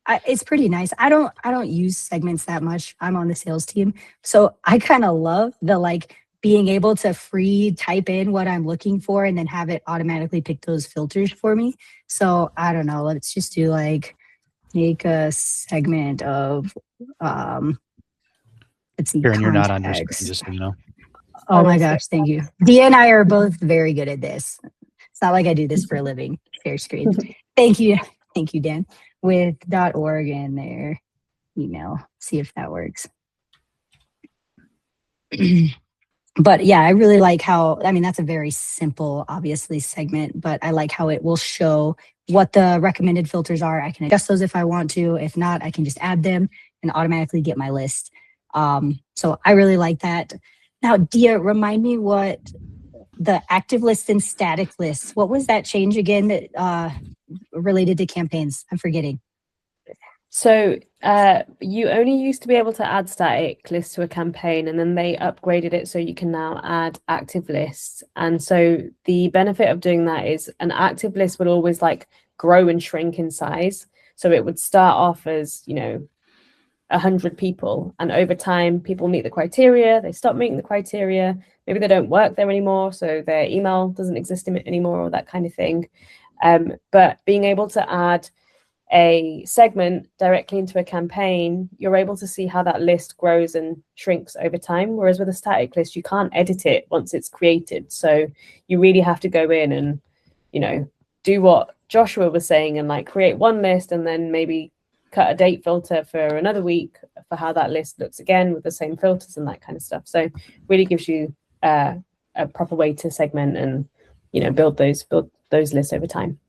nice. I don't use segments that much. I'm on the sales team. So I kind of love the like being able to free type in what I'm looking for and then have it automatically pick those filters for me. So I don't know. Let's just do like make a segment of let's see. Karen, you're not on your contacts. screen, just so you know. Oh my gosh, thank you. Dia and I are both very good at this. It's not like I do this for a living. Share screen. Thank you. Thank you, Dan. With .org in their email. See if that works. But yeah, I really like how, I mean, that's a very simple, obviously, segment, but I like how it will show what the recommended filters are. I can adjust those if I want to. If not, I can just add them and automatically get my list. So I really like that. Now, Dia, remind me what the active list and static lists, what was that change again that related to campaigns? I'm forgetting. So you only used to be able to add static lists to a campaign, and then they upgraded it so you can now add active lists. And so the benefit of doing that is an active list would always like grow and shrink in size. So it would start off as, 100 people, and over time people meet the criteria, they stop meeting the criteria, maybe they don't work there anymore, so their email doesn't exist anymore, or that kind of thing. But being able to add a segment directly into a campaign, you're able to see how that list grows and shrinks over time. Whereas with a static list, you can't edit it once it's created. So you really have to go in and, do what Joshua was saying and like create one list and then maybe cut a date filter for another week for how that list looks again with the same filters and that kind of stuff. So really gives you a proper way to segment and, build those lists over time.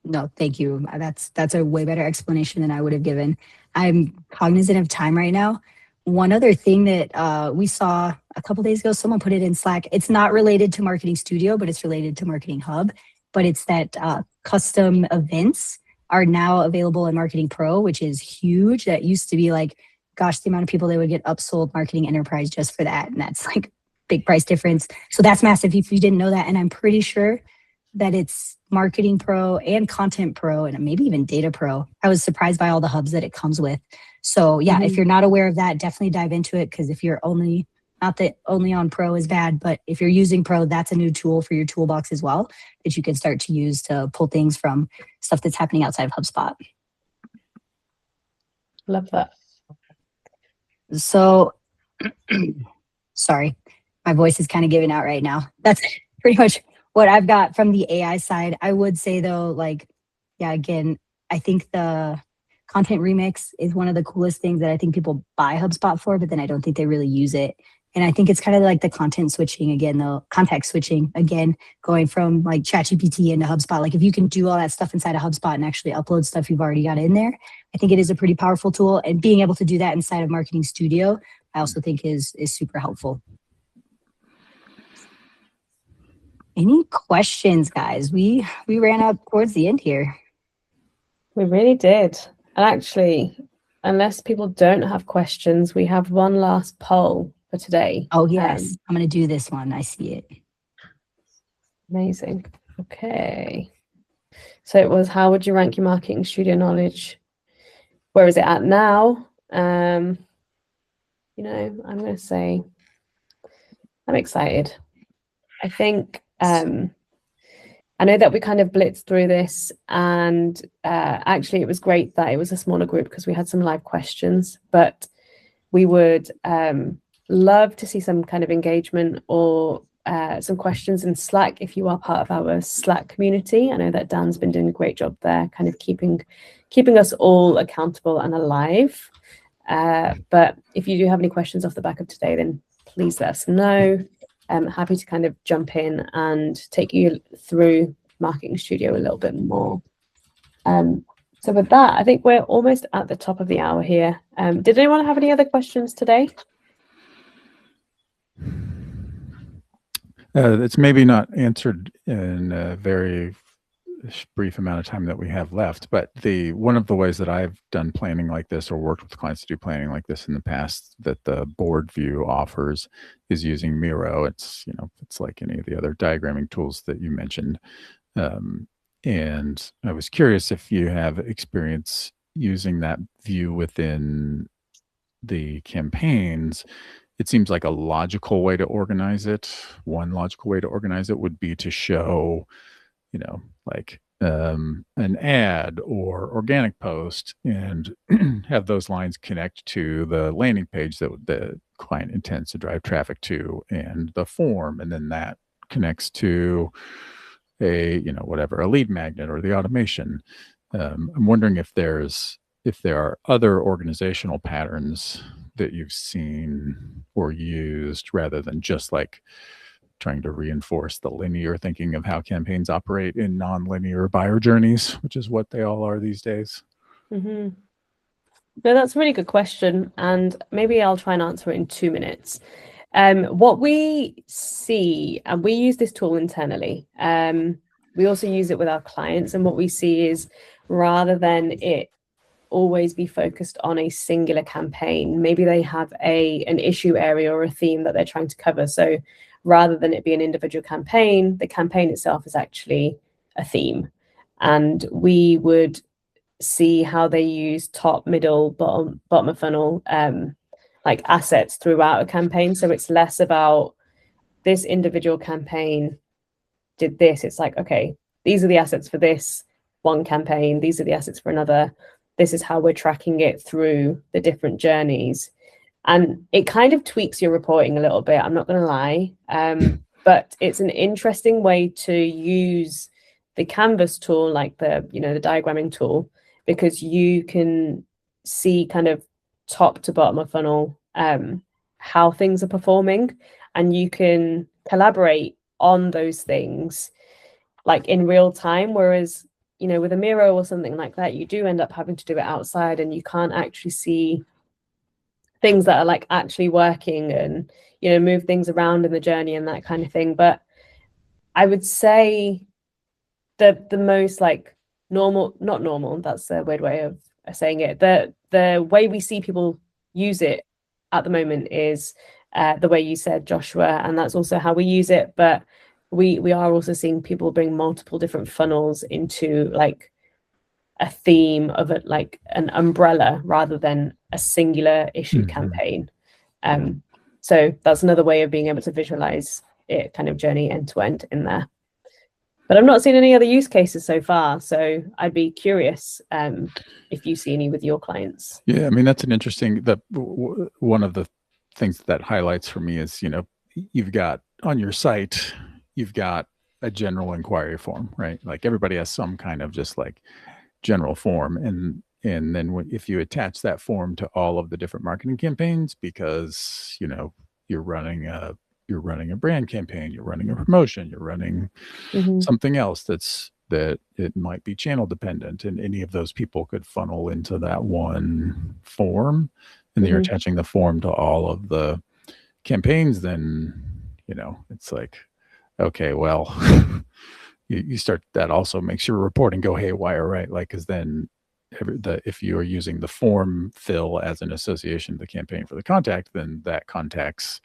No, thank you. That's a way better explanation than I would have given. I'm cognizant of time right now. One other thing that we saw a couple days ago, someone put it in Slack. It's not related to Marketing Studio, but it's related to Marketing Hub. But it's that custom events are now available in Marketing Pro, which is huge. That used to be like, gosh, the amount of people that would get upsold Marketing Enterprise just for that. And that's like big price difference. So that's massive if you didn't know that. And I'm pretty sure that it's Marketing Pro and Content Pro and maybe even Data Pro. I was surprised by all the hubs that it comes with. So yeah, if you're not aware of that, definitely dive into it, because if you're not that only on Pro is bad, but if you're using Pro, that's a new tool for your toolbox as well that you can start to use to pull things from stuff that's happening outside of HubSpot. Love that. So, sorry, my voice is kind of giving out right now. That's pretty much what I've got from the AI side. I would say though, again, I think the content remix is one of the coolest things that I think people buy HubSpot for, but then I don't think they really use it. And I think it's kind of like the content switching again, the context switching again, going from like ChatGPT into HubSpot. Like if you can do all that stuff inside of HubSpot and actually upload stuff you've already got in there, I think it is a pretty powerful tool. And being able to do that inside of Marketing Studio, I also think is super helpful. Any questions, guys? We ran up towards the end here. We really did. And actually, unless people don't have questions, we have one last poll for today. Oh, yes. I'm going to do this one. I see it. Amazing. Okay. So it was, how would you rank your Marketing Studio knowledge? Where is it at now? I'm going to say I'm excited. I think I know that we kind of blitzed through this, and actually it was great that it was a smaller group because we had some live questions, but we would love to see some kind of engagement or some questions in Slack if you are part of our Slack community. I know that Dan's been doing a great job there, kind of keeping us all accountable and alive. But if you do have any questions off the back of today, then please let us know. I'm happy to kind of jump in and take you through Marketing Studio a little bit more. So with that, I think we're almost at the top of the hour here. Did anyone have any other questions today? It's maybe not answered in a very brief amount of time that we have left, but one of the ways that I've done planning like this or worked with clients to do planning like this in the past that the board view offers is using Miro. It's it's like any of the other diagramming tools that you mentioned, and I was curious if you have experience using that view within the campaigns. It seems like a logical way to organize it. One logical way to organize it would be to show like an ad or organic post and have those lines connect to the landing page that the client intends to drive traffic to and the form, and then that connects to a a lead magnet or the automation. I'm wondering if there are other organizational patterns that you've seen or used rather than just like trying to reinforce the linear thinking of how campaigns operate in non-linear buyer journeys, which is what they all are these days. Mm-hmm. No, that's a really good question, and maybe I'll try and answer it in 2 minutes. What we see, and we use this tool internally, we also use it with our clients, and what we see is rather than it always be focused on a singular campaign, maybe they have an issue area or a theme that they're trying to cover. So rather than it be an individual campaign, the campaign itself is actually a theme. And we would see how they use top, middle, bottom of funnel like assets throughout a campaign. So it's less about this individual campaign did this. It's like, okay, these are the assets for this one campaign. These are the assets for another. This is how we're tracking it through the different journeys. And it kind of tweaks your reporting a little bit, I'm not going to lie. But it's an interesting way to use the Canvas tool, like the diagramming tool, because you can see kind of top to bottom of funnel how things are performing, and you can collaborate on those things like in real time. Whereas, with a Miro or something like that, you do end up having to do it outside, and you can't actually see things that are like actually working and, move things around in the journey and that kind of thing. But I would say the most like normal, not normal, that's a weird way of saying it. The way we see people use it at the moment is the way you said, Joshua, and that's also how we use it. But we are also seeing people bring multiple different funnels into like a theme of it, like an umbrella rather than a singular issue campaign. So that's another way of being able to visualize it kind of journey end to end in there. But I've not seen any other use cases so far, so I'd be curious if you see any with your clients. Yeah, I mean, that's an interesting, one of the things that highlights for me is, you've got on your site, you've got a general inquiry form, right? Like everybody has some kind of just like general form. And then if you attach that form to all of the different marketing campaigns, because, you're running a brand campaign, you're running a promotion, you're running something else that it might be channel dependent, and any of those people could funnel into that one form, and then you're attaching the form to all of the campaigns, then, it's like, okay, well, you start, that also makes your reporting go haywire, right? Like, because then if you are using the form fill as an association of the campaign for the contact, then that contact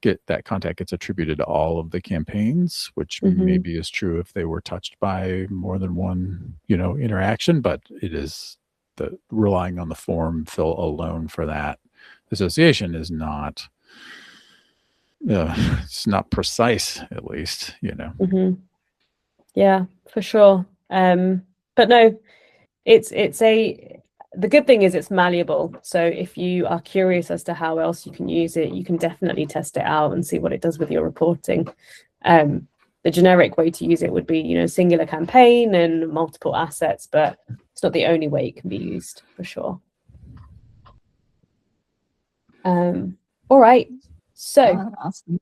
gets attributed to all of the campaigns, which maybe is true if they were touched by more than one, interaction, but it is relying on the form fill alone for that association is not, it's not precise, at least, Yeah, for sure. But no, the good thing is it's malleable. So if you are curious as to how else you can use it, you can definitely test it out and see what it does with your reporting. The generic way to use it would be, singular campaign and multiple assets, but it's not the only way it can be used, for sure. All right. So awesome.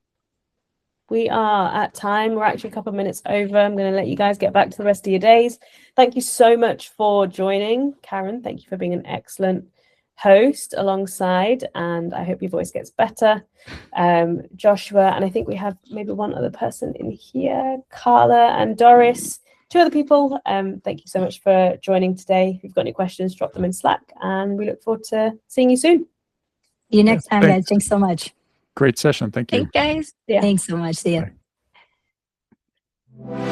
We are at time. We're actually a couple of minutes over. I'm going to let you guys get back to the rest of your days. Thank you so much for joining. Karen, thank you for being an excellent host alongside, and I hope your voice gets better. Joshua, and I think we have maybe one other person in here, Carla and Doris, 2 other people. Thank you so much for joining today. If you've got any questions, drop them in Slack, and we look forward to seeing you soon. See you next time, guys. Thanks so much. Great session. Thank you. Thanks, guys. Yeah. Thanks so much. See ya. Bye.